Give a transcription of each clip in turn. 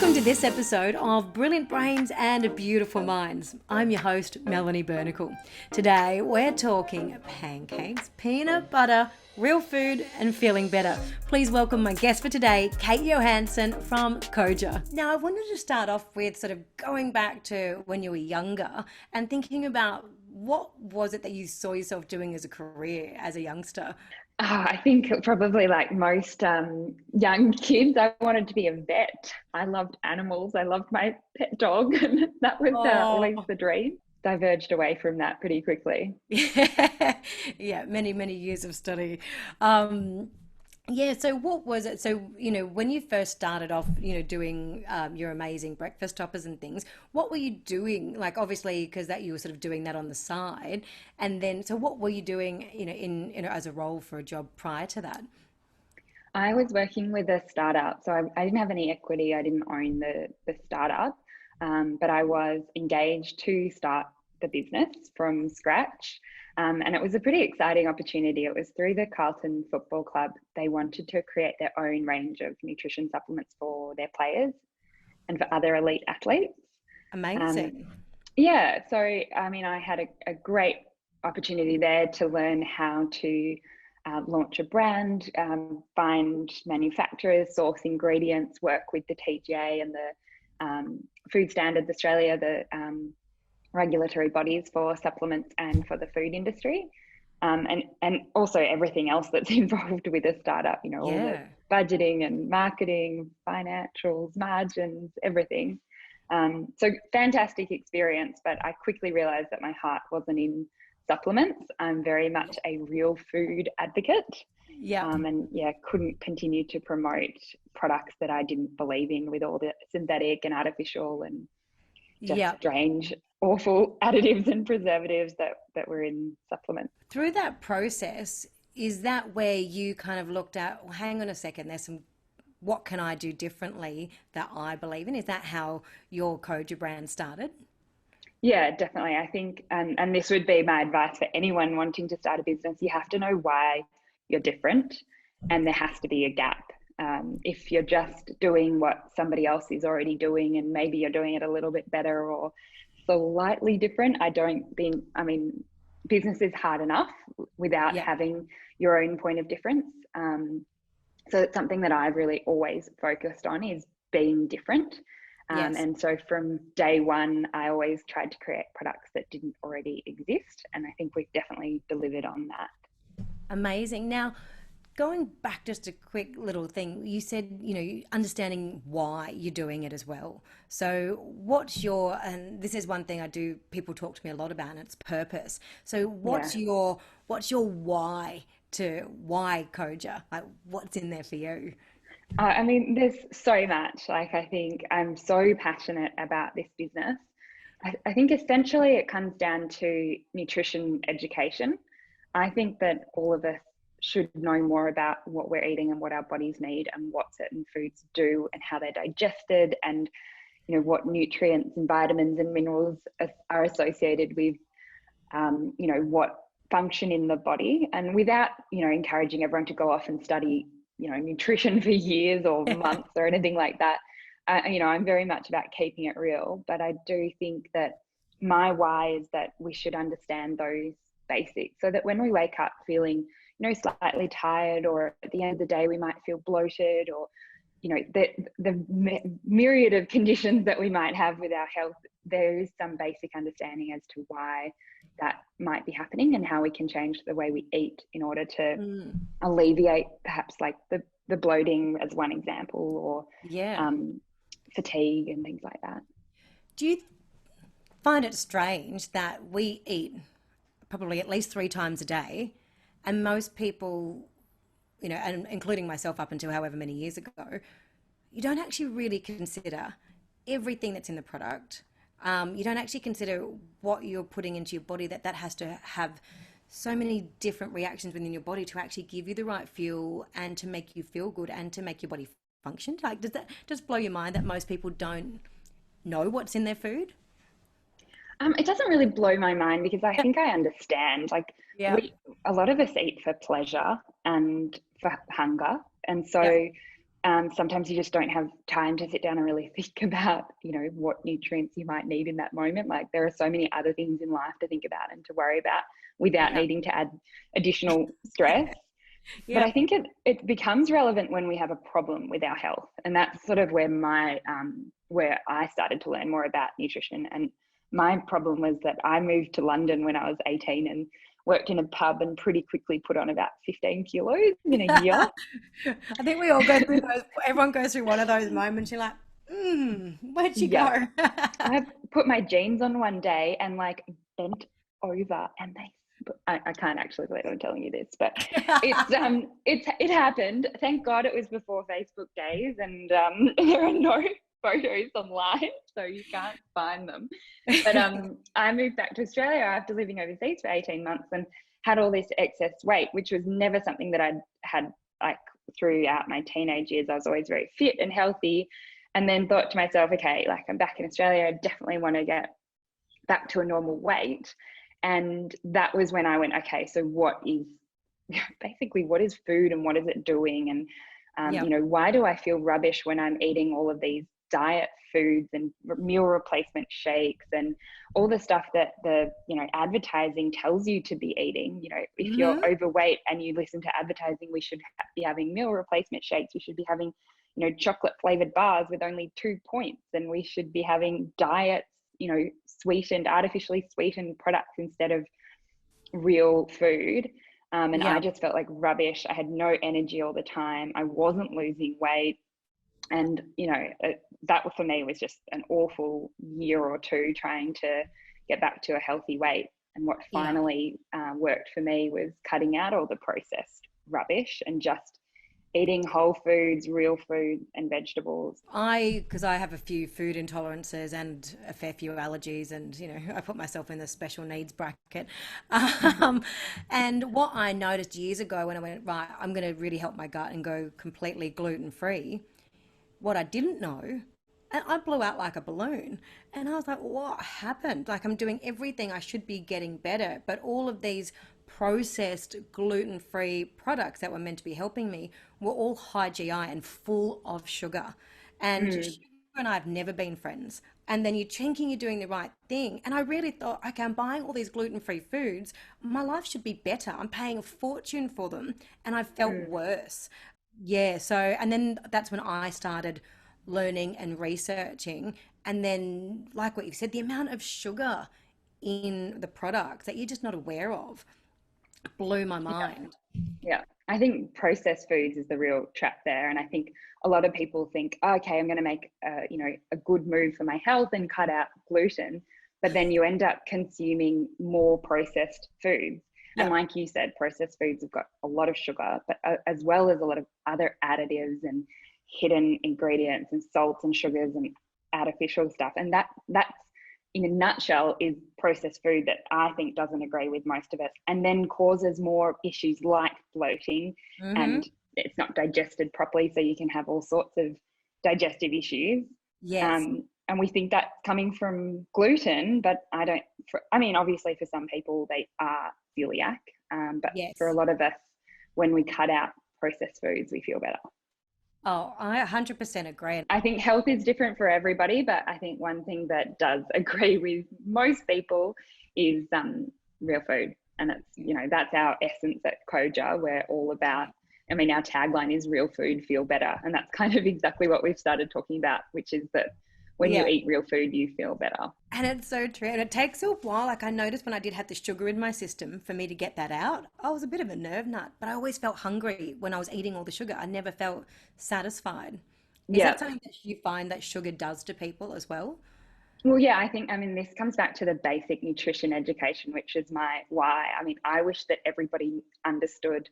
Welcome to this episode of Brilliant Brains and Beautiful Minds. I'm your host, Melanie Bernicle. Today we're talking pancakes, peanut butter, real food and feeling better. Please welcome my guest for today, Kate Johansson from Koja. Now I wanted to start off with sort of going back to when you were younger and thinking about what was it that you saw yourself doing as a career as a youngster? I think probably like most young kids, I wanted to be a vet. I loved animals. I loved my pet dog, and that was always Oh, the dream. Diverged away from that pretty quickly. yeah, yeah, many years of study. Um, yeah, so what was it? So, when you first started off, doing your amazing breakfast toppers and things, what were you doing? Like, obviously, because that you were sort of doing that on the side. And then, so what were you doing, as a role for a job prior to that? I was working with a startup, so I didn't have any equity. I didn't own the startup, but I was engaged to start the business from scratch. And it was a pretty exciting opportunity. It was through the Carlton Football Club. They wanted to create their own range of nutrition supplements for their players and for other elite athletes. Um, Amazing. yeah, so I mean, I had a great opportunity there to learn how to launch a brand, find manufacturers, source ingredients, work with the TGA and the Food Standards Australia, the regulatory bodies for supplements and for the food industry. And also everything else that's involved with a startup, all the Yeah. budgeting and marketing, financials, margins, everything. So fantastic experience, but I quickly realized that my heart wasn't in supplements. I'm very much a real food advocate. Yep. And yeah, couldn't continue to promote products that I didn't believe in with all the synthetic and artificial and just Yep. strange, awful additives and preservatives that were in supplements. Through that process, is that where you kind of looked at, well, hang on a second, what can I do differently that I believe in? Is that how your Koja brand started? Yeah, definitely. I think, and this would be my advice for anyone wanting to start a business, you have to know why you're different, and there has to be a gap. If you're just doing what somebody else is already doing and maybe you're doing it a little bit better or slightly different, I don't think, I mean, business is hard enough without Yep. having your own point of difference. So it's something that I've really always focused on is being different. Yes. And so from day one, I always tried to create products that didn't already exist. And I think we've definitely delivered on that. Amazing. Now, going back just a quick little thing, you said, understanding why you're doing it as well. So, and this is one thing people talk to me a lot about, and it's purpose. So, Yeah. what's your why Koja? Like, what's in there for you? I mean, there's so much. Like, I think I'm so passionate about this business. I think essentially it comes down to nutrition education. I think that all of us should know more about what we're eating and what our bodies need and what certain foods do and how they're digested and what nutrients and vitamins and minerals are associated with what function in the body, and without encouraging everyone to go off and study nutrition for years or months or anything like that. I'm very much about keeping it real, but I do think that my why is that we should understand those basics so that when we wake up feeling slightly tired, or at the end of the day we might feel bloated, or the myriad of conditions that we might have with our health, there is some basic understanding as to why that might be happening and how we can change the way we eat in order to Mm, alleviate perhaps like the bloating as one example, or yeah. um, fatigue and things like that. Do you find it strange that we eat probably at least 3 times a day, and most people, and including myself up until however many years ago, you don't actually really consider everything that's in the product. You don't actually consider what you're putting into your body, that has to have so many different reactions within your body to actually give you the right fuel and to make you feel good and to make your body function. Like, does that just blow your mind that most people don't know what's in their food? It doesn't really blow my mind because I think I understand. Like Yeah. we, a lot of us eat for pleasure and for hunger, and Yep. so sometimes you just don't have time to sit down and really think about, what nutrients you might need in that moment. Like there are so many other things in life to think about and to worry about without Yeah. needing to add additional stress. But Yeah. I think it becomes relevant when we have a problem with our health. And that's sort of where where I started to learn more about nutrition. And my problem was that I moved to London when I was 18 and worked in a pub and pretty quickly put on about 15 kilos in a year. I think we all go through those, everyone goes through one of those moments. You're like, where'd you Yeah. go? I put my jeans on one day and like bent over and I can't actually believe I'm telling you this, but it happened. Thank God it was before Facebook days and there are no photos online, so you can't find them. But I moved back to Australia after living overseas for 18 months and had all this excess weight, which was never something that I'd had like throughout my teenage years. I was always very fit and healthy, and then thought to myself, okay, like I'm back in Australia, I definitely want to get back to a normal weight. And that was when I went, okay, so what is food and what is it doing? And, Yep. why do I feel rubbish when I'm eating all of these diet foods and meal replacement shakes and all the stuff that the, advertising tells you to be eating? If you're Hmm. overweight and you listen to advertising, we should be having meal replacement shakes. We should be having, chocolate flavored bars with only 2 points. And we should be having diets, artificially sweetened products instead of real food. And I Yeah. just felt like rubbish. I had no energy all the time. I wasn't losing weight. And, that for me was just an awful year or two trying to get back to a healthy weight. And what Yeah. finally worked for me was cutting out all the processed rubbish and just eating whole foods, real food, and vegetables. Because I have a few food intolerances and a fair few allergies, and I put myself in the special needs bracket. Um, and what I noticed years ago when I went, right, I'm going to really help my gut and go completely gluten free. What I didn't know, and I blew out like a balloon. And I was like, what happened? Like, I'm doing everything I should be getting better, but all of these processed gluten free products that were meant to be helping me were all high GI and full of sugar. And Mm, sugar and I have never been friends. And then you're thinking you're doing the right thing. And I really thought, okay, I'm buying all these gluten free foods. My life should be better. I'm paying a fortune for them. And I felt mm. worse. Yeah, so and then that's when I started learning and researching. And then, like what you said, the amount of sugar in the products that you're just not aware of blew my Yeah. mind. Yeah, I think processed foods is the real trap there, and I think a lot of people think, oh, okay, I'm going to make a good move for my health and cut out gluten, but then you end up consuming more processed foods. And Yep. like you said, processed foods have got a lot of sugar, but as well as a lot of other additives and hidden ingredients and salts and sugars and artificial stuff, and that's in a nutshell is processed food that I think doesn't agree with most of us and then causes more issues like bloating, Mm-hmm. and it's not digested properly, so you can have all sorts of digestive issues. Yes. And we think that's coming from gluten, but I mean, obviously for some people they are celiac, but for a Yes. lot of us, when we cut out processed foods, we feel better. Oh, I 100% agree. I think health is different for everybody, but I think one thing that does agree with most people is real food. And it's, that's our essence at Koja. We're all about, I mean, our tagline is real food, feel better. And that's kind of exactly what we've started talking about, which is that when you Yeah. eat real food, you feel better. And it's so true. And it takes a while. Like I noticed when I did have the sugar in my system for me to get that out, I was a bit of a nerve nut, but I always felt hungry when I was eating all the sugar. I never felt satisfied. Is Yeah. that something that you find that sugar does to people as well? Well, yeah, I mean, this comes back to the basic nutrition education, which is my why. I mean, I wish that everybody understood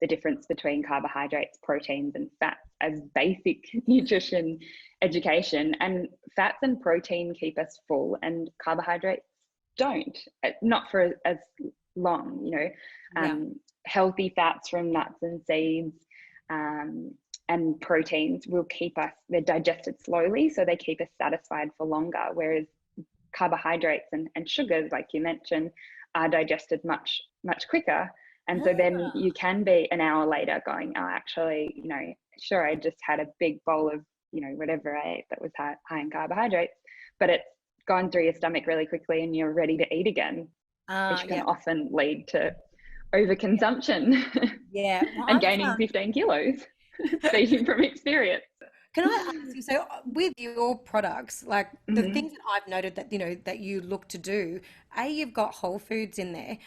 the difference between carbohydrates, proteins, and fats as basic nutrition education. And fats and protein keep us full, and carbohydrates don't, not for as long, Yeah. healthy fats from nuts and seeds. Um, and proteins will keep us, they're digested slowly, so they keep us satisfied for longer, whereas carbohydrates and sugars, like you mentioned, are digested much quicker, And so then you can be an hour later going, oh, actually, you know, sure, I just had a big bowl of, you know, whatever I ate that was high in carbohydrates, but it's gone through your stomach really quickly and you're ready to eat again, which can often lead to overconsumption Well, and gaining 15 kilos, speaking from experience. Can I ask you, so with your products, like the Mm-hmm. things that I've noted that, you know, that you look to do, A, you've got whole foods in there.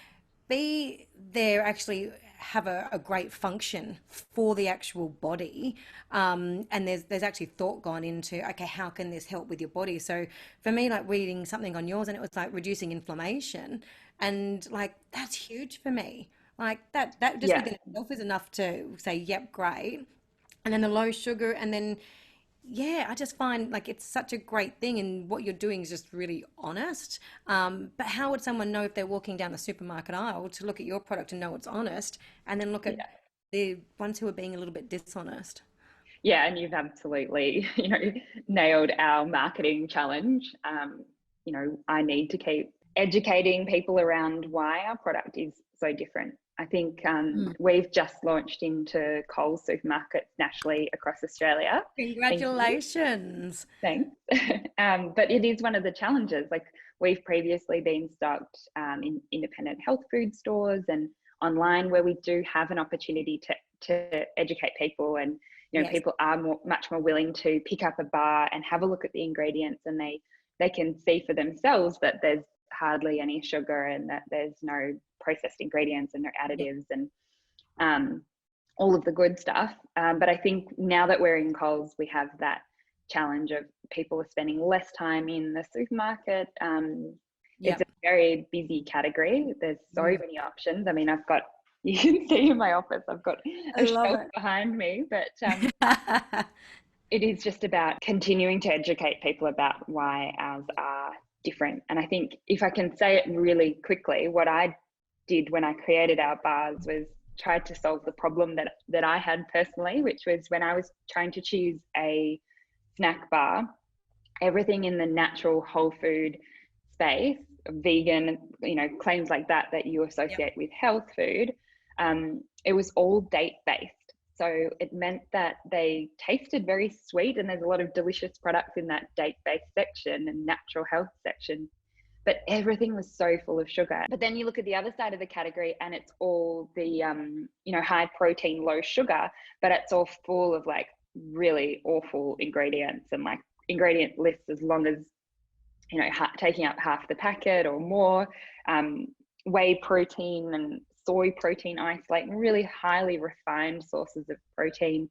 B, they actually have a great function for the actual body. And there's actually thought gone into, okay, how can this help with your body? So for me, like reading something on yours and it was like reducing inflammation. And like that's huge for me. Like that just Yeah. within itself is enough to say, yep, great. And then the low sugar, and then yeah, I just find like it's such a great thing, and what you're doing is just really honest. But how would someone know if they're walking down the supermarket aisle to look at your product and know it's honest, and then look at Yeah. the ones who are being a little bit dishonest? Yeah, and you've absolutely, you know, nailed our marketing challenge. You know, I need to keep educating people around why our product is so different. I think we've just launched into Coles supermarkets nationally across Australia. Thank you. Congratulations. Thanks. But it is one of the challenges. Like we've previously been stocked in independent health food stores and online, where we do have an opportunity to educate people, and you know, Yes. people are much more willing to pick up a bar and have a look at the ingredients, and they can see for themselves that there's hardly any sugar and that there's no processed ingredients and no Yep. additives and all of the good stuff. But I think now that we're in Coles, we have that challenge of people are spending less time in the supermarket. It's Yep. a very busy category. There's so Mm. many options. I mean, I've got, you can see in my office, I've got I a love shelf it. behind me, but it is just about continuing to educate people about why ours are different. And I think if I can say it really quickly, what I did when I created our bars was tried to solve the problem that I had personally, which was when I was trying to choose a snack bar, everything in the natural whole food space, vegan, you know, claims like that you Yep. associate with health food, it was all date based. So it meant that they tasted very sweet, and there's a lot of delicious products in that date based section and natural health section, but everything was so full of sugar. But then you look at the other side of the category and it's all the you know, high protein, low sugar, but it's all full of like really awful ingredients and like ingredient lists as long as, you know, taking up half the packet or more, whey protein and soy protein isolate, and really highly refined sources of protein,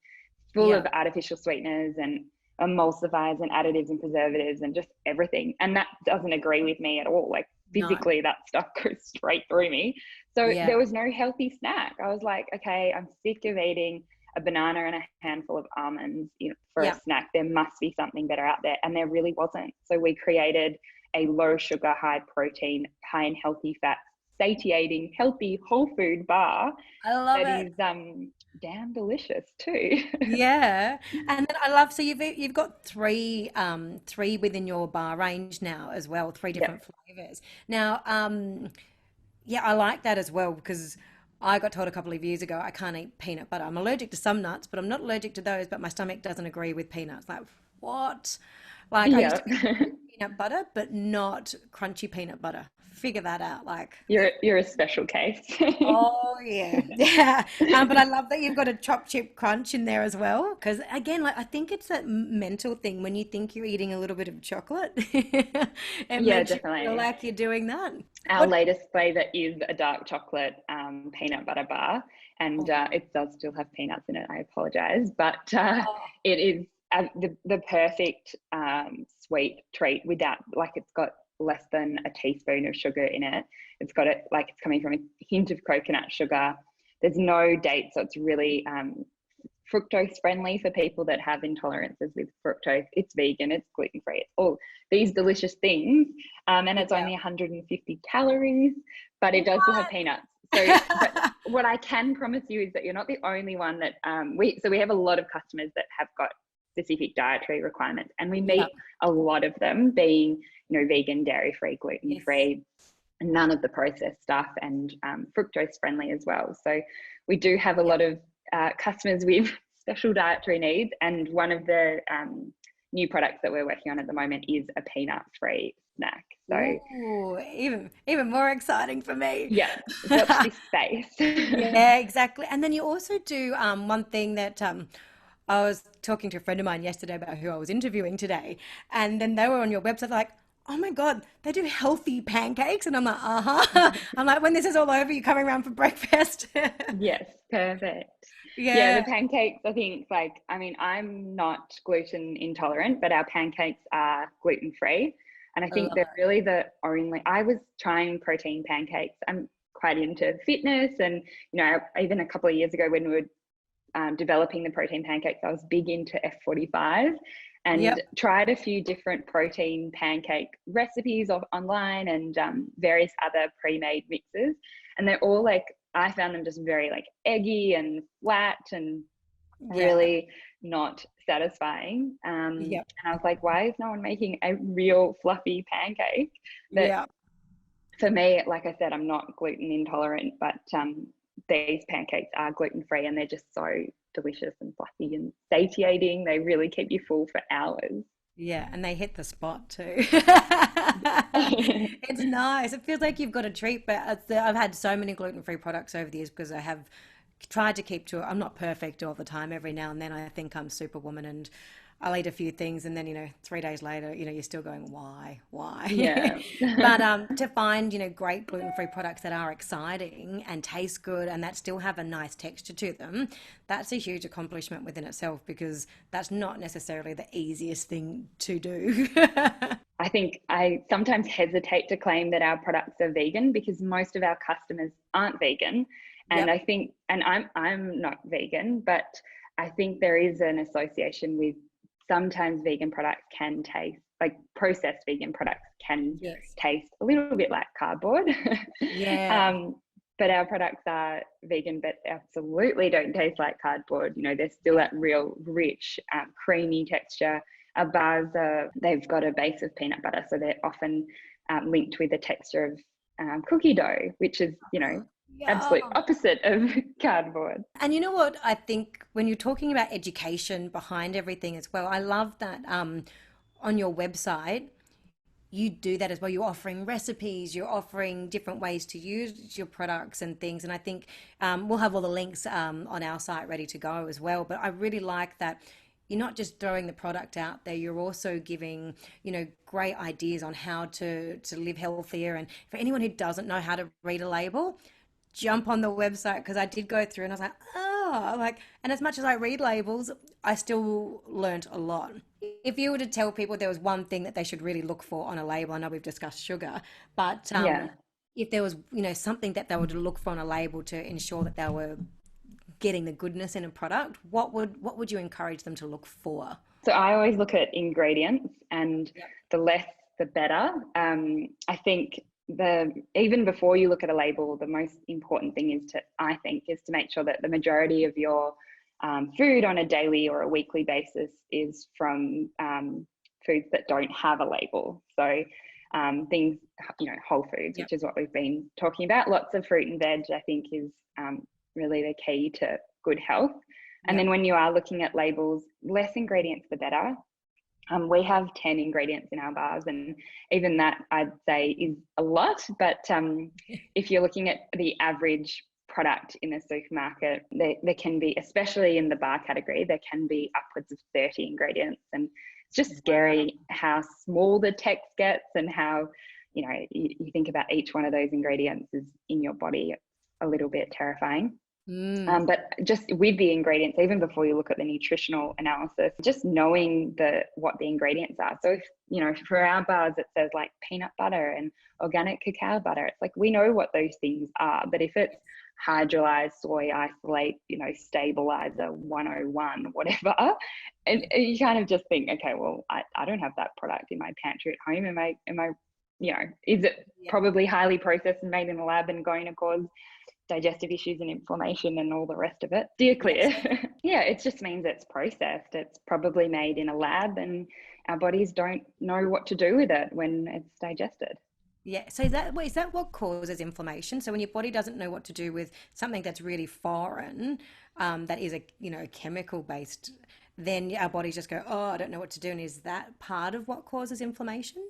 full of Yep. artificial sweeteners and emulsifiers and additives and preservatives and just everything. And that doesn't agree with me at all. Like No. physically, that stuff goes straight through me. So Yeah. there was no healthy snack. I was like, okay, I'm sick of eating a banana and a handful of almonds, you know, for a Yeah. snack. There must be something better out there. And there really wasn't. So we created a low sugar, high protein, high in healthy fats, satiating, healthy whole food bar I love that it. is damn delicious too. Yeah, and then I love, so you've got three within your bar range now as well, three Yep. different flavors. Now, yeah, I like that as well because I got told a couple of years ago I can't eat peanut butter. I'm allergic to some nuts, but I'm not allergic to those. But my stomach doesn't agree with peanuts. Like what? Like I used Yeah. to eat peanut butter, but not crunchy peanut butter. Figure that out. Like You're a special case. oh yeah, yeah. But I love that you've got a chop chip crunch in there as well. Because again, like I think it's that mental thing when you think you're eating a little bit of chocolate, it Yeah, makes you feel definitely. like you're doing that. Our What? latest flavor is a dark chocolate peanut butter bar, and Oh, it does still have peanuts in it. I apologize, but oh, it is the perfect sweet treat without, like, it's got less than a teaspoon of sugar in it. It's got it like it's coming from a hint of coconut sugar. There's no date, so it's really fructose friendly for people that have intolerances with fructose. It's vegan, it's gluten free, it's all these delicious things. And it's yeah. only 150 calories, but it does still have What? peanuts. So, but what I can promise you is that you're not the only one that we have a lot of customers that have got specific dietary requirements, and we Yeah. meet a lot of them being, you know, vegan, dairy free, gluten Yes. free, none of the processed stuff, and fructose friendly as well. So we do have a lot of customers with special dietary needs, and one of the new products that we're working on at the moment is a peanut-free snack. So Ooh, even more exciting for me. yeah, watch this space. Yeah, exactly. And then you also do one thing that I was talking to a friend of mine yesterday about who I was interviewing today, and then they were on your website like, "Oh my God, they do healthy pancakes," and I'm like, "Uh-huh." I'm like, "When this is all over, you coming around for breakfast?" Yes, perfect. Yeah, the Yeah. pancakes, I think, like, I mean, I'm not gluten intolerant, but our pancakes are gluten free. And I I think love they're it. really the only, I was trying protein pancakes. I'm quite into fitness. And, you know, even a couple of years ago when we were developing the protein pancakes, I was big into F45 and Yep. tried a few different protein pancake recipes online and various other pre-made mixes. And they're all like, I found them just very like eggy and flat and Yeah. really not satisfying. And Yep. I was like, why is no one making a real fluffy pancake that, Yeah. for me, like I said, I'm not gluten intolerant, but these pancakes are gluten free and they're just so delicious and fluffy and satiating. They really keep you full for hours. Yeah, and they hit the spot too. It's nice. It feels like you've got a treat, but I've had so many gluten-free products over the years because I have tried to keep to it. I'm not perfect all the time. Every now and then I think I'm superwoman and I'll eat a few things and then, 3 days later, you're still going, why, why? Yeah. But to find, great gluten-free products that are exciting and taste good and that still have a nice texture to them, that's a huge accomplishment within itself because that's not necessarily the easiest thing to do. I think I sometimes hesitate to claim that our products are vegan because most of our customers aren't vegan. And Yep. I think, and I'm not vegan, but I think there is an association with sometimes vegan products can taste like processed vegan products can Yes. taste a little bit like cardboard. Yeah. um, but our products are vegan, but absolutely don't taste like cardboard. You know, there's still Yeah. that real rich, creamy texture. Our bars are, they've got a base of peanut butter, so they're often linked with the texture of cookie dough, which is, you know, absolute Yeah. opposite of cardboard. And you know what? I think when you're talking about education behind everything as well, I love that on your website, you do that as well. You're offering recipes, you're offering different ways to use your products and things. And I think we'll have all the links on our site ready to go as well. But I really like that you're not just throwing the product out there, you're also giving, great ideas on how to live healthier. And for anyone who doesn't know how to read a label, jump on the website because I did go through and I was like, oh, like, and as much as I read labels, I still learnt a lot. If you were to tell people there was one thing that they should really look for on a label, I know we've discussed sugar, but Yeah. if there was, something that they would look for on a label to ensure that they were getting the goodness in a product, what would you encourage them to look for? So I always look at ingredients, and Yep. the less the better. I think the even before you look at a label, the most important thing is to make sure that the majority of your food on a daily or a weekly basis is from foods that don't have a label. So things, whole foods, Yep. which is what we've been talking about. Lots of fruit and veg, I think, is really the key to good health. And Yep. then when you are looking at labels, less ingredients, the better. We have 10 ingredients in our bars, and even that I'd say is a lot. But if you're looking at the average product in the supermarket, there can be, especially in the bar category, there can be upwards of 30 ingredients. And it's just Wow. scary how small the text gets and how, you think about each one of those ingredients is in your body. It's a little bit terrifying. Mm. But just with the ingredients, even before you look at the nutritional analysis, just knowing what the ingredients are. So if, for our bars, it says like peanut butter and organic cacao butter. It's like, we know what those things are, but if it's hydrolyzed soy isolate, stabilizer 101, whatever, and you kind of just think, okay, well, I don't have that product in my pantry at home. Am I, is it Yeah. probably highly processed and made in the lab and going to cause digestive issues and inflammation and all the rest of it? Steer clear. Yes. Yeah, it just means it's processed. It's probably made in a lab and our bodies don't know what to do with it when it's digested. Yeah. So is that what causes inflammation? So when your body doesn't know what to do with something that's really foreign, that is a chemical based, then our bodies just go, oh, I don't know what to do. And is that part of what causes inflammation?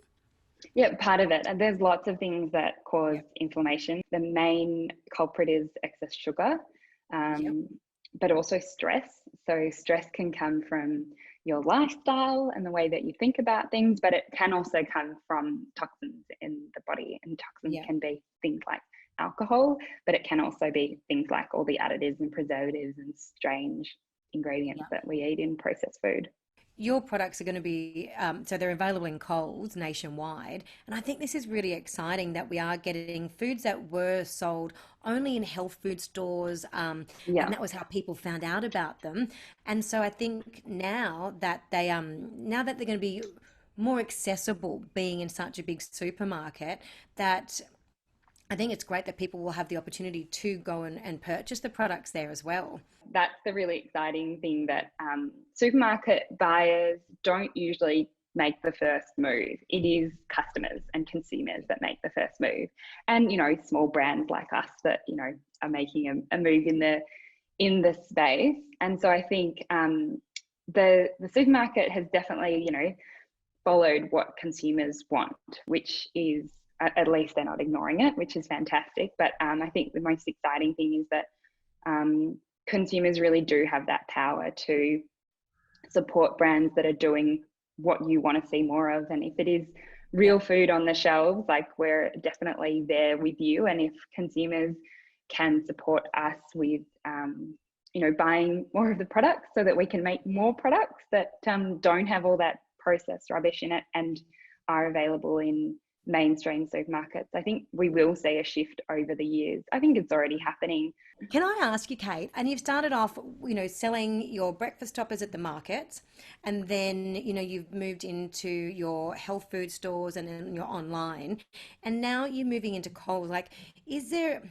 Yeah, part of it. And there's lots of things that cause Yep. inflammation. The main culprit is excess sugar, Yep. um, but also stress. So stress can come from your lifestyle and the way that you think about things, but it can also come from toxins in the body. And toxins Yeah. can be things like alcohol, but it can also be things like all the additives and preservatives and strange ingredients that we eat in processed food. Your products are going to be, so they're available in Coles nationwide. And I think this is really exciting that we are getting foods that were sold only in health food stores. And Yeah. that was how people found out about them. And so I think now that they're going to be more accessible being in such a big supermarket, that I think it's great that people will have the opportunity to go and purchase the products there as well. That's the really exciting thing, that supermarket buyers don't usually make the first move. It is customers and consumers that make the first move, and small brands like us that are making a move in the space. And so I think the supermarket has definitely followed what consumers want, which is, at least they're not ignoring it, which is fantastic. But I think the most exciting thing is that um, consumers really do have that power to support brands that are doing what you want to see more of. And if it is Yeah. real food on the shelves, like, we're definitely there with you. And if consumers can support us with buying more of the products so that we can make more products that don't have all that processed rubbish in it and are available in mainstream supermarkets, I think we will see a shift over the years. I think it's already happening. Can I ask you, Kate? And you've started off, selling your breakfast toppers at the markets, and then, you've moved into your health food stores and then you're online, and now you're moving into Coles. Like, is there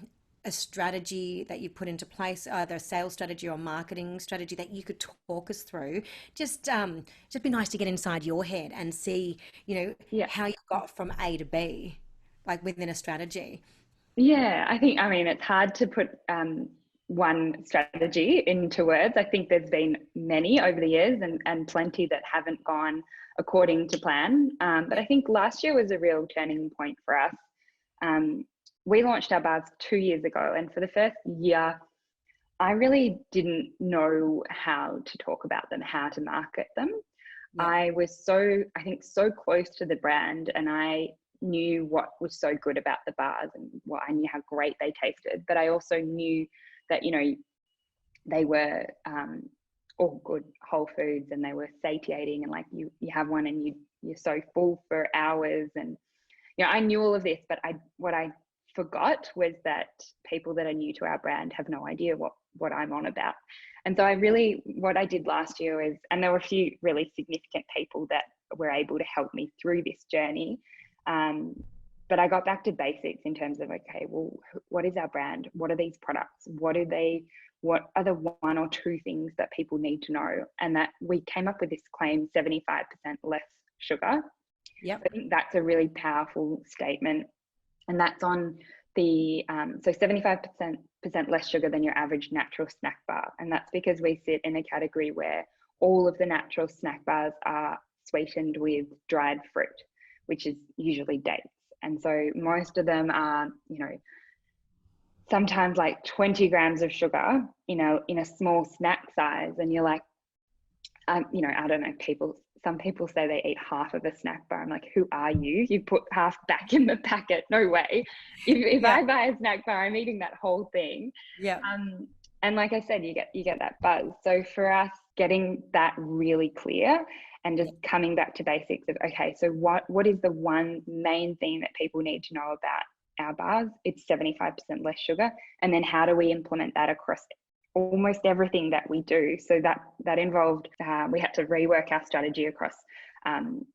a strategy that you put into place, either a sales strategy or marketing strategy that you could talk us through? Just be nice to get inside your head and see, Yeah. how you got from A to B, like within a strategy. Yeah, I mean, it's hard to put one strategy into words. I think there's been many over the years, and plenty that haven't gone according to plan. But Yeah. I think last year was a real turning point for us. Um, we launched our bars 2 years ago, and for the first year, I really didn't know how to talk about them, how to market them. Yeah. I was so, I think, so close to the brand, and I knew what was so good about the bars, and what I knew how great they tasted. But I also knew that, they were all good whole foods, and they were satiating, and like you have one and you're so full for hours. And I knew all of this, but what I forgot was that people that are new to our brand have no idea what I'm on about. And so what I did last year is, and there were a few really significant people that were able to help me through this journey. Um, but I got back to basics in terms of, okay, well, what is our brand? What are these products? What are the one or two things that people need to know? And that we came up with this claim, 75% less sugar. I Yep. think that's a really powerful statement, and that's on the so 75% less sugar than your average natural snack bar, and that's because we sit in a category where all of the natural snack bars are sweetened with dried fruit, which is usually dates, and so most of them are, sometimes like 20 grams of sugar, in a small snack size, and you're like, I don't know, some people say they eat half of a snack bar. I'm like, who are you? You put half back in the packet. No way. If Yeah. I buy a snack bar, I'm eating that whole thing. Yeah. And like I said, you get that buzz. So for us, getting that really clear and just coming back to basics of, okay, so what is the one main thing that people need to know about our bars? It's 75% less sugar. And then how do we implement that across almost everything that we do? So that involved, we had to rework our strategy across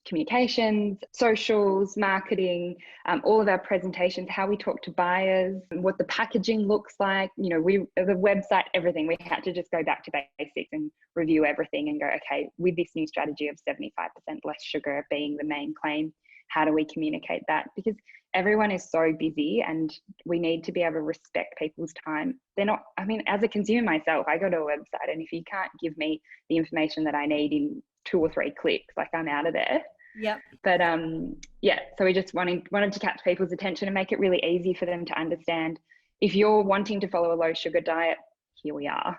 communications, socials, marketing, all of our presentations, how we talk to buyers, what the packaging looks like, the website, everything. We had to just go back to basics and review everything and go, okay, with this new strategy of 75% less sugar being the main claim, how do we communicate that? Because everyone is so busy and we need to be able to respect people's time. They're not, I mean, as a consumer myself, I go to a website and if you can't give me the information that I need in 2 or 3 clicks, like I'm out of there. Yep. But yeah, so we just wanted to catch people's attention and make it really easy for them to understand. If you're wanting to follow a low sugar diet, here we are.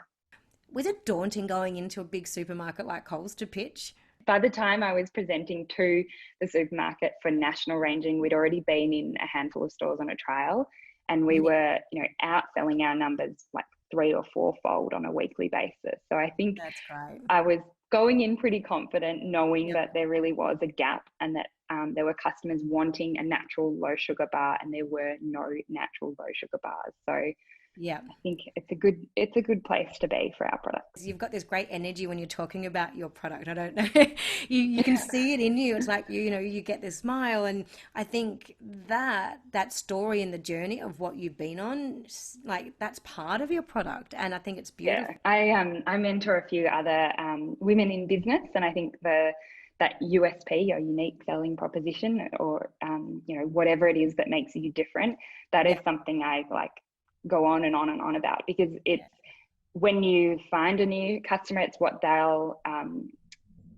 Was it daunting going into a big supermarket like Coles to pitch? By the time I was presenting to the supermarket for national ranging, we'd already been in a handful of stores on a trial, and we were, outselling our numbers like 3 or 4-fold on a weekly basis. So I think That's great. I was going in pretty confident, knowing Yep. that there really was a gap and that there were customers wanting a natural low sugar bar, and there were no natural low sugar bars. So Yeah. I think it's a good place to be for our products. You've got this great energy when you're talking about your product. I don't know. You can see it in you. It's like you get this smile, and I think that story and the journey of what you've been on, like that's part of your product, and I think it's beautiful. Yeah, I mentor a few other women in business, and I think that USP, your unique selling proposition, or whatever it is that makes you different, that is something I like go on and on and on about, because it's when you find a new customer, it's what they'll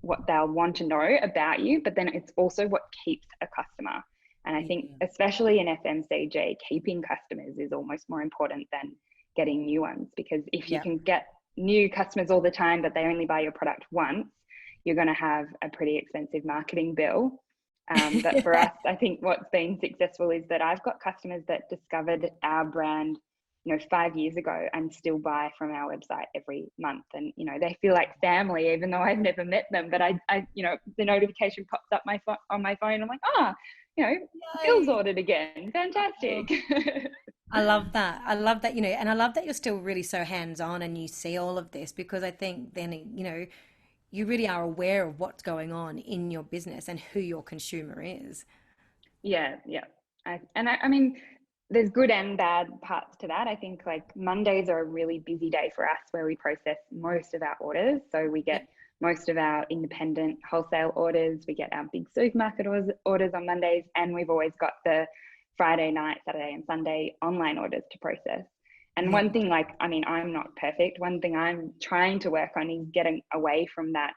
want to know about you, but then it's also what keeps a customer. And I think especially in FMCG, keeping customers is almost more important than getting new ones, because if you can get new customers all the time but they only buy your product once, you're going to have a pretty expensive marketing bill. But for us, I think what's been successful is that I've got customers that discovered our brand 5 years ago and still buy from our website every month, and they feel like family, even though I've never met them. But I the notification pops up on my phone. I'm like, Bill's ordered again. Fantastic. I love that. I love that, and I love that you're still really so hands-on and you see all of this, because I think then, you really are aware of what's going on in your business and who your consumer is. Yeah. I mean, there's good and bad parts to that. I think like Mondays are a really busy day for us, where we process most of our orders. So we get most of our independent wholesale orders, we get our big supermarket orders on Mondays, and we've always got the Friday night, Saturday and Sunday online orders to process. And one thing, I'm not perfect. One thing I'm trying to work on is getting away from that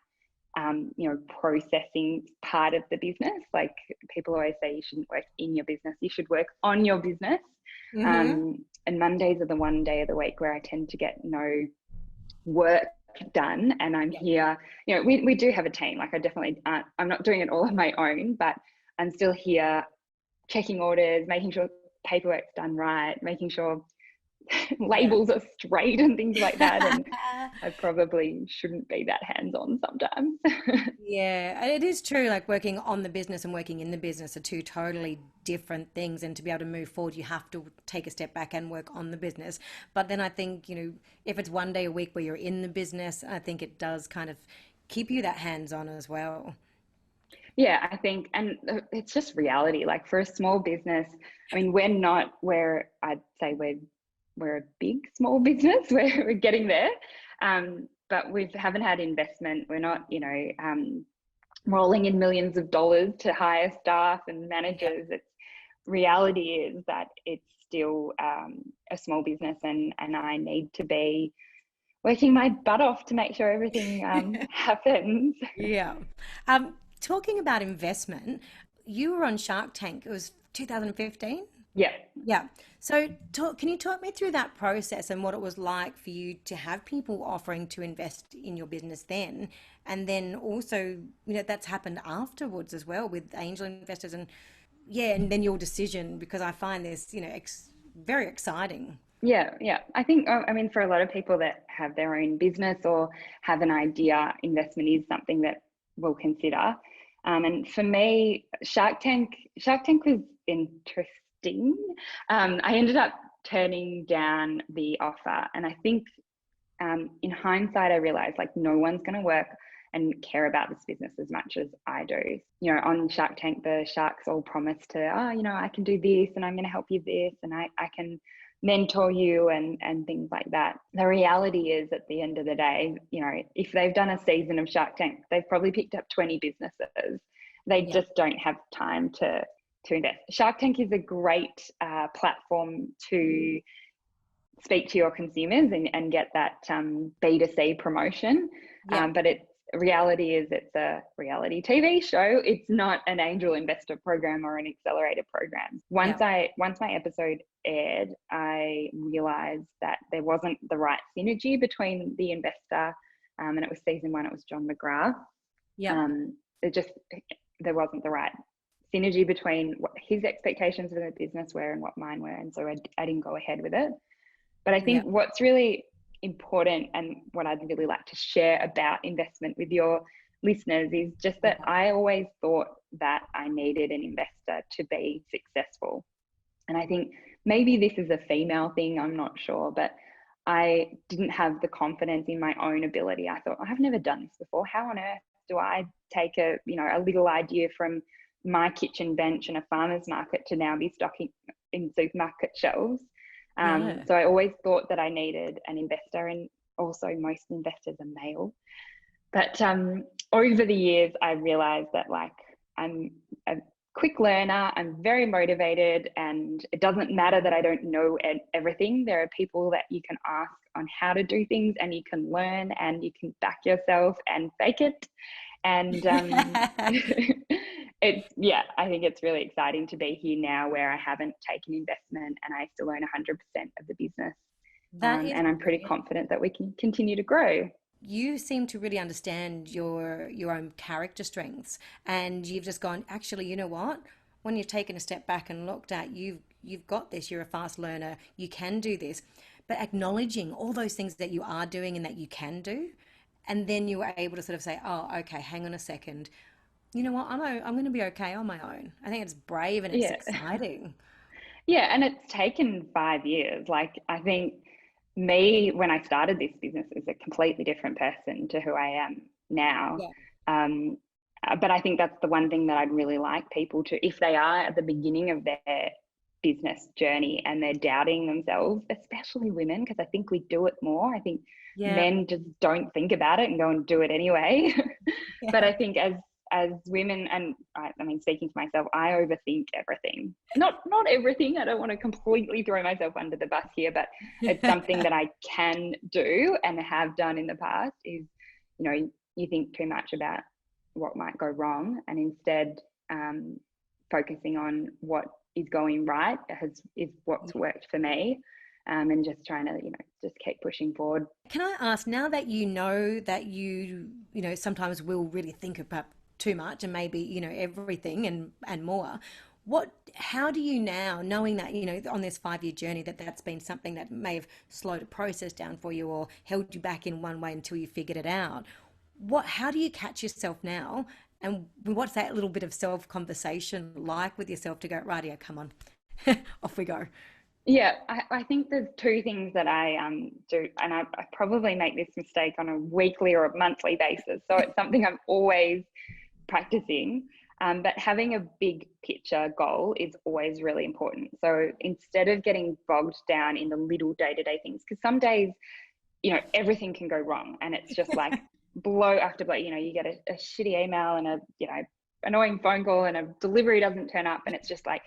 processing part of the business. Like people always say, you shouldn't work in your business, you should work on your business. And Mondays are the one day of the week where I tend to get no work done, and I'm here. We do have a team. Like I'm not doing it all on my own, but I'm still here checking orders, making sure paperwork's done right, making sure labels are straight and things like that. And I probably shouldn't be that hands-on sometimes. Yeah, it is true. Like working on the business and working in the business are two totally different things. And to be able to move forward, you have to take a step back and work on the business. But then I think, if it's one day a week where you're in the business, I think it does kind of keep you that hands-on as well. Yeah, I think, and it's just reality. Like for a small business, I mean, we're not where I'd say we're a big small business. We're getting there, but we haven't had investment. We're not, rolling in millions of dollars to hire staff and managers. It's reality is that it's still a small business, and I need to be working my butt off to make sure everything happens. Yeah. Talking about investment, you were on Shark Tank. It was 2015. Yeah. Yeah. So can you talk me through that process and what it was like for you to have people offering to invest in your business then? And then also, that's happened afterwards as well with angel investors and then your decision, because I find this, very exciting. Yeah. I think, for a lot of people that have their own business or have an idea, investment is something that we'll consider. And for me, Shark Tank was interesting. I ended up turning down the offer, and I think in hindsight, I realized like no one's going to work and care about this business as much as I do. On Shark Tank, the sharks all promise to, I can do this and I'm going to help you this, and I can mentor you and things like that. The reality is, at the end of the day, if they've done a season of Shark Tank, they've probably picked up 20 businesses. They Yeah. just don't have time to invest. Shark Tank is a great platform to speak to your consumers and get that B2C promotion. Yeah. But reality is it's a reality TV show. It's not an angel investor program or an accelerator program. Once my episode aired, I realized that there wasn't the right synergy between the investor, and it was season 1, it was John McGrath. Yeah. There wasn't the right synergy between what his expectations of the business were and what mine were. And so I didn't go ahead with it. But I think what's really important and what I'd really like to share about investment with your listeners is just that I always thought that I needed an investor to be successful. And I think maybe this is a female thing, I'm not sure, but I didn't have the confidence in my own ability. I thought, I've never done this before. How on earth do I take a little idea from my kitchen bench in a farmer's market to now be stocking in supermarket shelves? So I always thought that I needed an investor, and also most investors are male. But over the years, I realized that I'm a quick learner, I'm very motivated, and it doesn't matter that I don't know everything. There are people that you can ask on how to do things, and you can learn, and you can back yourself and fake it. And I think it's really exciting to be here now where I haven't taken investment and I still own 100% of the business. And I'm pretty confident that we can continue to grow. You seem to really understand your own character strengths, and you've just gone, actually, you know what? When you've taken a step back and looked at you've got this, you're a fast learner, you can do this. But acknowledging all those things that you are doing and that you can do, and then you were able to sort of say, oh, okay, hang on a second. You know what? I'm going to be okay on my own. I think it's brave and it's exciting. Yeah, and it's taken 5 years. I think when I started this business, is a completely different person to who I am now. But I think that's the one thing that I'd really like people to, if they are at the beginning of their business journey and they're doubting themselves, especially women, because I think we do it more. I think men just don't think about it and go and do it anyway. But I think as women, and I mean, speaking for myself, I overthink everything. Not everything. I don't want to completely throw myself under the bus here, but it's something that I can do and have done in the past is, you think too much about what might go wrong, and instead focusing on what is going right is what's worked for me. And just trying to, just keep pushing forward. Can I ask, now that you know that you sometimes will really think about too much and maybe, everything and more, how do you now, knowing that, on this 5-year journey, that's been something that may have slowed a process down for you or held you back in one way until you figured it out, how do you catch yourself now? And what's that little bit of self-conversation like with yourself to go, rightio, come on, off we go? Yeah, I think there's 2 things that I do, and I probably make this mistake on a weekly or a monthly basis. So it's something I'm always practicing. But having a big picture goal is always really important. So instead of getting bogged down in the little day-to-day things, because some days, everything can go wrong, and it's just like blow after blow. You get a shitty email and a annoying phone call, and a delivery doesn't turn up, and it's just like,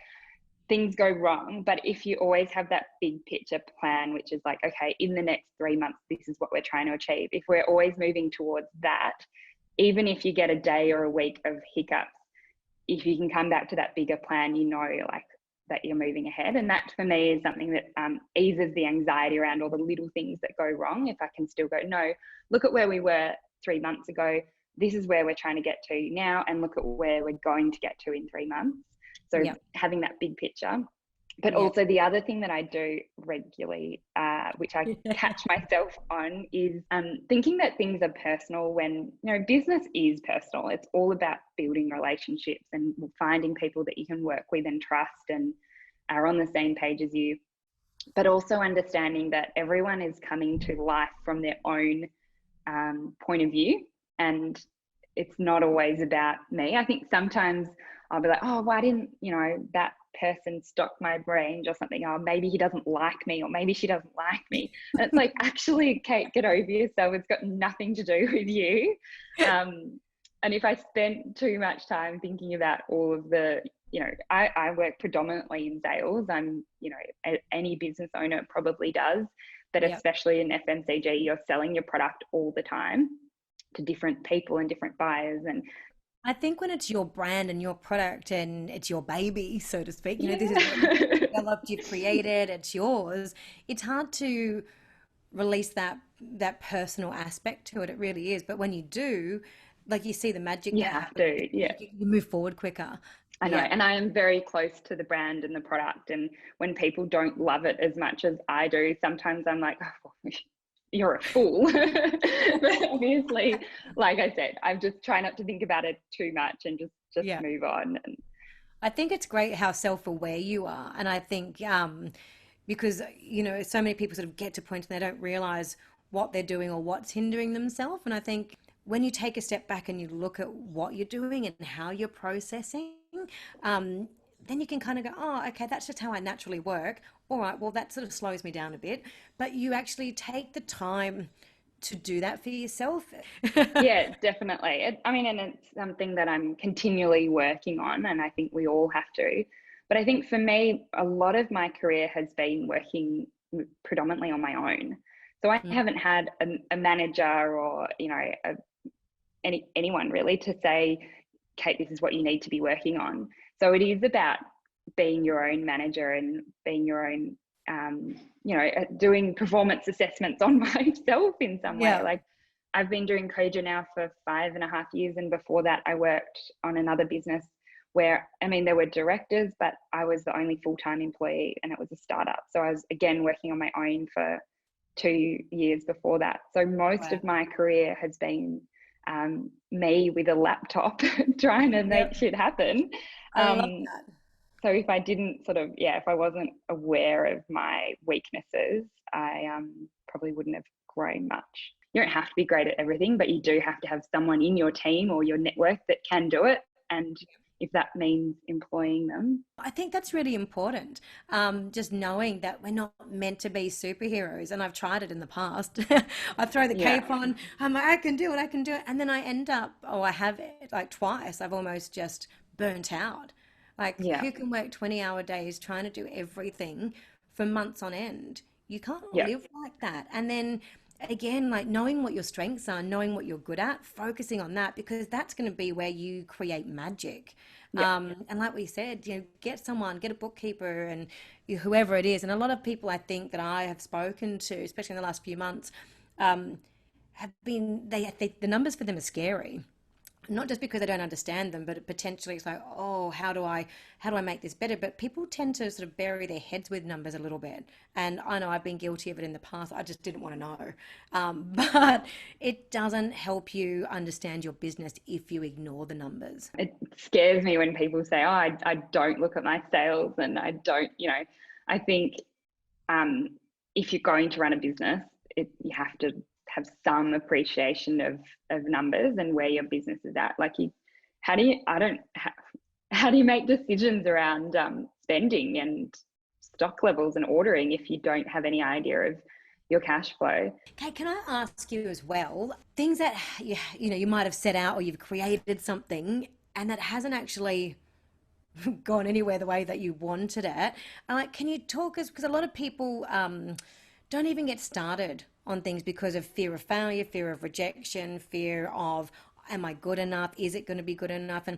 things go wrong. But if you always have that big picture plan, which is like, okay, in the next 3 months, this is what we're trying to achieve. If we're always moving towards that, even if you get a day or a week of hiccups, if you can come back to that bigger plan, that you're moving ahead. And that for me is something that eases the anxiety around all the little things that go wrong. If I can still go, no, look at where we were 3 months ago. This is where we're trying to get to now. And look at where we're going to get to in 3 months. So having that big picture. But also the other thing that I do regularly, which I catch myself on, is thinking that things are personal when, business is personal. It's all about building relationships and finding people that you can work with and trust and are on the same page as you. But also understanding that everyone is coming to life from their own point of view. And it's not always about me. I think sometimes I'll be like, oh, why didn't, that person stock my range or something? Oh, maybe he doesn't like me, or maybe she doesn't like me. And it's like, actually, Kate, get over yourself. It's got nothing to do with you. And if I spent too much time thinking about all of the, I work predominantly in sales. I'm, any business owner probably does, but Yep. especially in FMCG, you're selling your product all the time to different people and different buyers. And I think when it's your brand and your product and it's your baby, so to speak, this is what you've yeah, developed, you've created, it's yours. It's hard to release that personal aspect to it. It really is. But when you do, like you see the magic you that have happens, to. Yeah. you move forward quicker. I know, Yeah. and I am very close to the brand and the product. And when people don't love it as much as I do, sometimes I'm like, oh, you're a fool. But obviously, like I said, I just try not to think about it too much and just Yeah. move on. And I think it's great how self-aware you are. And I think because, so many people sort of get to points and they don't realize what they're doing or what's hindering themselves. And I think when you take a step back and you look at what you're doing and how you're processing, um, then you can kind of go, oh, okay, that's just how I naturally work. All right, well, that sort of slows me down a bit. But you actually take the time to do that for yourself. yeah, definitely. I mean, and it's something that I'm continually working on, and I think we all have to. But I think for me, a lot of my career has been working predominantly on my own. So I Mm. haven't had a manager or, anyone really to say, Kate, this is what you need to be working on. So it is about being your own manager and being your own, doing performance assessments on myself in some way. Yeah. Like I've been doing Koja now for 5.5 years. And before that, I worked on another business where, I mean, there were directors, but I was the only full-time employee and it was a startup. So I was, again, working on my own for 2 years before that. So most Wow. of my career has been me with a laptop trying to make Yep. shit happen. I love Um, that. so if I didn't if I wasn't aware of my weaknesses, I probably wouldn't have grown much. You don't have to be great at everything, but you do have to have someone in your team or your network that can do it. And if that means employing them. I think that's really important. Just knowing that we're not meant to be superheroes, and I've tried it in the past. I throw the Yeah. cape on. I'm like, I can do it. I can do it, and then I end up, oh, I have it like twice. I've almost just burnt out. Like, Yeah. who can work 20-hour days trying to do everything for months on end? You can't Yeah. live like that. And then again, like knowing what your strengths are, knowing what you're good at, focusing on that because that's going to be where you create magic. Yeah. And like we said, get someone, get a bookkeeper and whoever it is. And a lot of people I think that I have spoken to, especially in the last few months, have been, the numbers for them are scary. Not just because I don't understand them, but potentially it's like, oh, how do I make this better? But people tend to sort of bury their heads with numbers a little bit, and I know I've been guilty of it in the past. I just didn't want to know, but it doesn't help you understand your business if you ignore the numbers. It scares me when people say, oh, I don't look at my sales and I don't, I think um, if you're going to run a business, you have to have some appreciation of numbers and where your business is at. Like how do you, I don't, how do you make decisions around spending and stock levels and ordering if you don't have any idea of your cash flow? Okay, can I ask you as well, things that you might have set out or you've created something and that hasn't actually gone anywhere the way that you wanted it. Like, can you talk us? Because a lot of people don't even get started on things because of fear of failure, fear of rejection, fear of am I good enough? Is it going to be good enough? And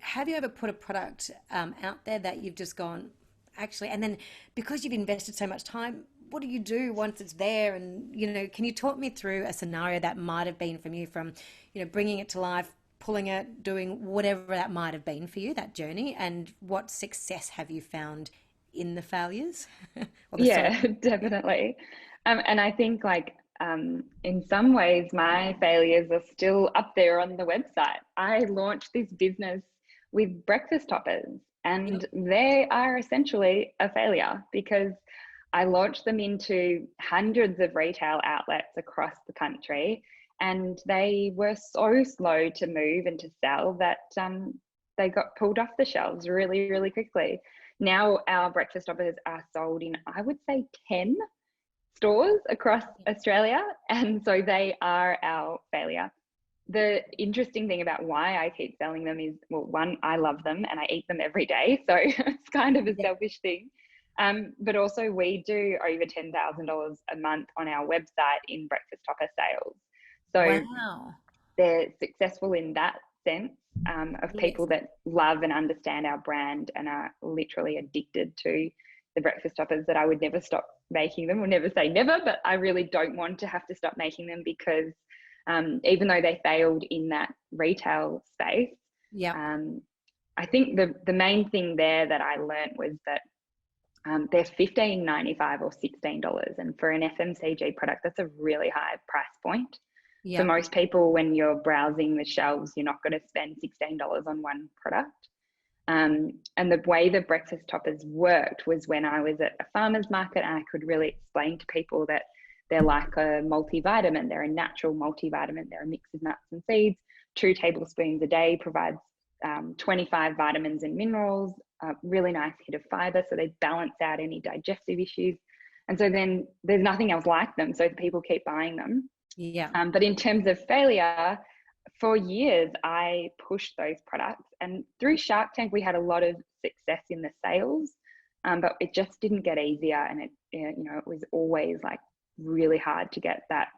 have you ever put a product out there that you've just gone actually, and then because you've invested so much time, what do you do once it's there? And can you talk me through a scenario that might have been from you, from bringing it to life, pulling it, doing whatever that might have been for you, that journey, and what success have you found in the failures or the Yeah, yeah. definitely. And I think in some ways my failures are still up there on the website. I launched this business with breakfast toppers Yep. and they are essentially a failure because I launched them into hundreds of retail outlets across the country and they were so slow to move and to sell that they got pulled off the shelves really, really quickly. Now our breakfast offers are sold in, I would say, 10 stores across Australia. And so they are our failure. the interesting thing about why I keep selling them is, well, one, I love them and I eat them every day. So it's kind of a Yeah. selfish thing. But also we do over $10,000 a month on our website in breakfast topper sales. So Wow. they're successful in that sense, of Yes. people that love and understand our brand and are literally addicted to the breakfast toppers, that I would never stop making them. We'll never say never, but I really don't want to have to stop making them, because even though they failed in that retail space, Yeah. I think the main thing there that I learned was that they're $15.95 or $16, and for an FMCG product, that's a really high price point. For Yeah. most people, when you're browsing the shelves, you're not going to spend $16 on one product. And the way the breakfast toppers worked was when I was at a farmer's market, and I could really explain to people that they're like a multivitamin. They're a natural multivitamin. They're a mix of nuts and seeds. 2 tablespoons a day provides 25 vitamins and minerals, a really nice hit of fiber, so they balance out any digestive issues. And so then there's nothing else like them, so people keep buying them. Yeah. But in terms of failure, for years I pushed those products, and through Shark Tank we had a lot of success in the sales, but it just didn't get easier, and it was always like really hard to get that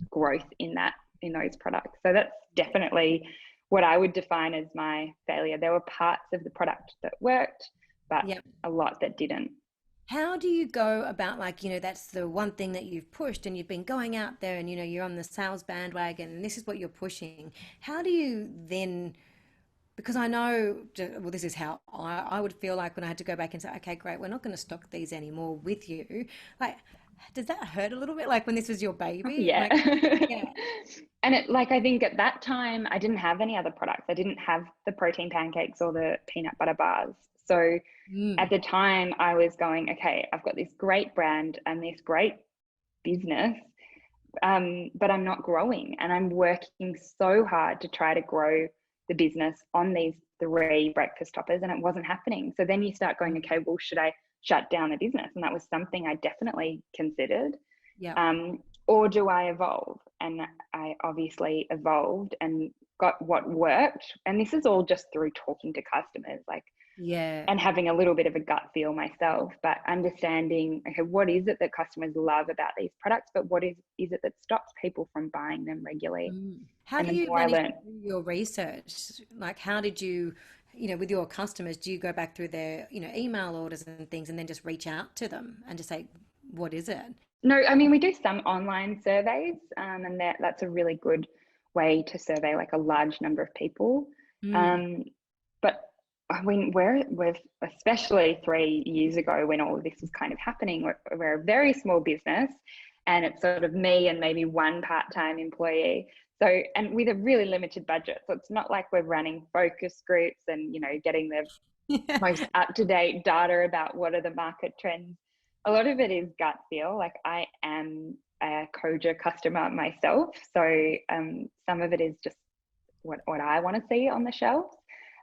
growth in those products. So that's definitely what I would define as my failure. There were parts of the product that worked, but Yeah. a lot that didn't. How do you go about, like, that's the one thing that you've pushed and you've been going out there and, you're on the sales bandwagon and this is what you're pushing. How do you then, because I know, well, this is how I would feel like when I had to go back and say, okay, great, we're not going to stock these anymore with you. Like, does that hurt a little bit? Like when this was your baby? Yeah. Like, yeah. And I think at that time, I didn't have any other products. I didn't have the protein pancakes or the peanut butter bars. So at Mm. the time, I was going, okay, I've got this great brand and this great business, but I'm not growing. And I'm working so hard to try to grow the business on these 3 breakfast toppers, and it wasn't happening. So then you start going, okay, well, should I shut down the business? And that was something I definitely considered. Yeah. Or do I evolve? And I obviously evolved and got what worked. And this is all just through talking to customers, Yeah. and having a little bit of a gut feel myself, but understanding, okay, what is it that customers love about these products, but what is it that stops people from buying them regularly? Mm. How And do the you more I manage to learned, do your research? Like, how did you, with your customers, do you go back through their, email orders and things and then just reach out to them and just say, what is it? no, I mean, we do some online surveys, and that's a really good way to survey like a large number of people. Mm. Um, but I mean, we've especially 3 years ago when all of this was kind of happening, we're a very small business, and it's sort of me and maybe one part-time employee. So, and with a really limited budget, so it's not like we're running focus groups and getting the most up-to-date data about what are the market trends. A lot of it is gut feel. Like, I am a Koja customer myself, so some of it is just what I want to see on the shelves.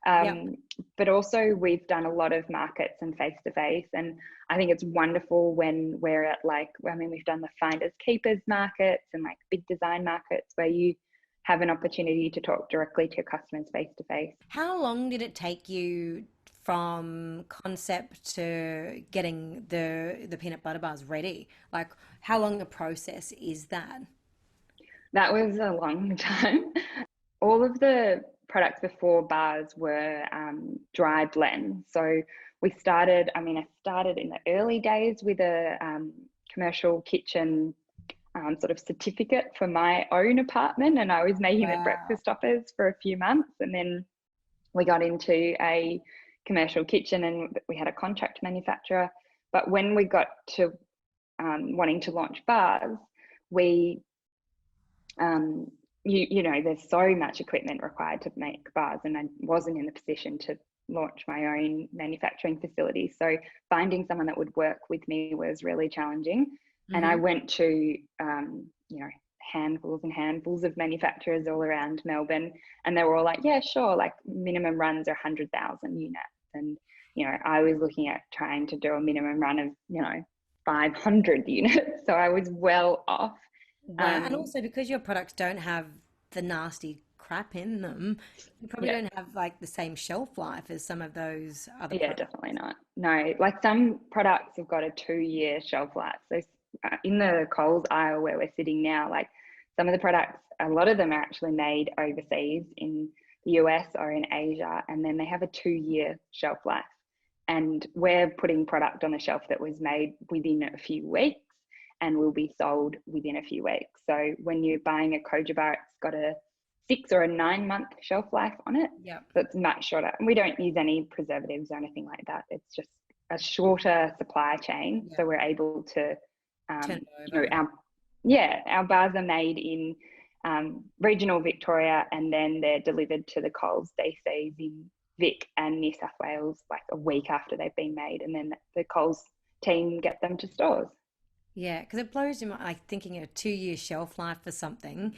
Yep. But also we've done a lot of markets and face to face, and I think it's wonderful when we're at we've done the finders keepers markets and like big design markets where you have an opportunity to talk directly to your customers face to face. How long did it take you from concept to getting the peanut butter bars ready? Like, how long a process is that? That was a long time. All of the products before bars were dry blends. So I started in the early days with a commercial kitchen sort of certificate for my own apartment, and I was making the Wow. breakfast toppers for a few months, and then we got into a commercial kitchen and we had a contract manufacturer. But when we got to wanting to launch bars, we there's so much equipment required to make bars, and I wasn't in the position to launch my own manufacturing facility. So finding someone that would work with me was really challenging. And I Hmm. went to, handfuls and handfuls of manufacturers all around Melbourne, and they were all like, yeah, sure, like minimum runs are 100,000 units. And, I was looking at trying to do a minimum run of, 500 units. So I was well off. Wow. And Um, also because your products don't have the nasty crap in them, you probably Yeah. don't have like the same shelf life as some of those other Yeah, products. definitely not. No, like some products have got a 2-year shelf life. So in the Coles aisle where we're sitting now, like some of the products, a lot of them are actually made overseas in the US or in Asia, and then they have a 2-year shelf life. And we're putting product on the shelf that was made within a few weeks and will be sold within a few weeks. So when you're buying a Koja bar, it's got a 6 or a 9 month shelf life on it. Yep. So it's much shorter. And we don't use any preservatives or anything like that. It's just a shorter supply chain. Yep. So we're able to, Turn it you know, over. our bars are made in regional Victoria, and then they're delivered to the Coles DCs in Vic and New South Wales like a week after they've been made, and then the Coles team get them to stores. Yeah, because it blows your mind, like thinking a 2-year shelf life for something,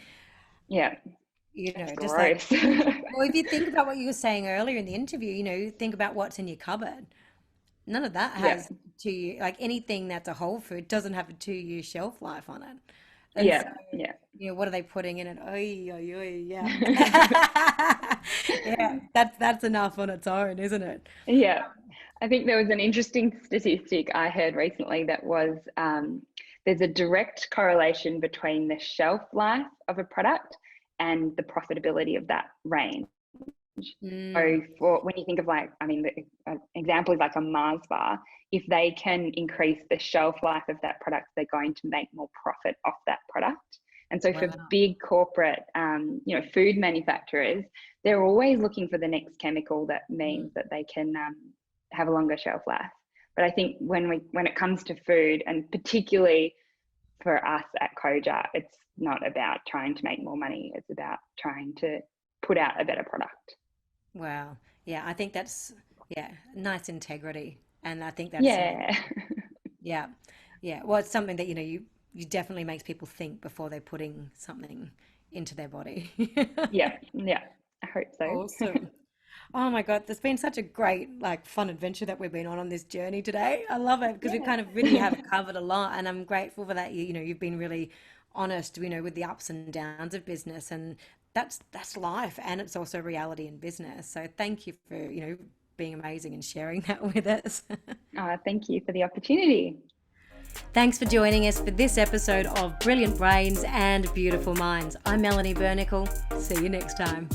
Yeah, you it's know, just like, gross. well, if you think about what you were saying earlier in the interview, you know, think about what's in your cupboard. None of that Yeah, has 2 year, like anything that's a whole food doesn't have a 2-year shelf life on it. And so, yeah, yeah. you know, what are they putting in it? Oy, oy, oy, yeah. Yeah, that's enough on its own, isn't it? Yeah, I think there was an interesting statistic I heard recently that was there's a direct correlation between the shelf life of a product and the profitability of that range. Mm, So for when you think of like, I mean, the example is like a Mars bar. If they can increase the shelf life of that product, they're going to make more profit off that product. And so for wow. big corporate, you know, food manufacturers, they're always looking for the next chemical that Mm. means that they can have a longer shelf life. But I think when it comes to food, and particularly for us at Koja, it's not about trying to make more money. It's about trying to put out a better product. Wow. Yeah, I think that's, yeah, nice integrity. And I think that's something, Yeah. yeah, yeah. Well, it's something that, you know, you definitely makes people think before they're putting something into their body. Yeah. Yeah. I hope so. Awesome. Oh my God, there's been such a great, like, fun adventure that we've been on this journey today. I love it because we kind of really have Yeah. covered a lot, and I'm grateful for that. You know, you've been really honest, you know, with the ups and downs of business, and that's life, and it's also reality in business. So thank you for, you know, being amazing and sharing that with us. Thank you for the opportunity. Thanks for joining us for this episode of Brilliant Brains and Beautiful Minds. I'm Melanie Bernicle. See you next time.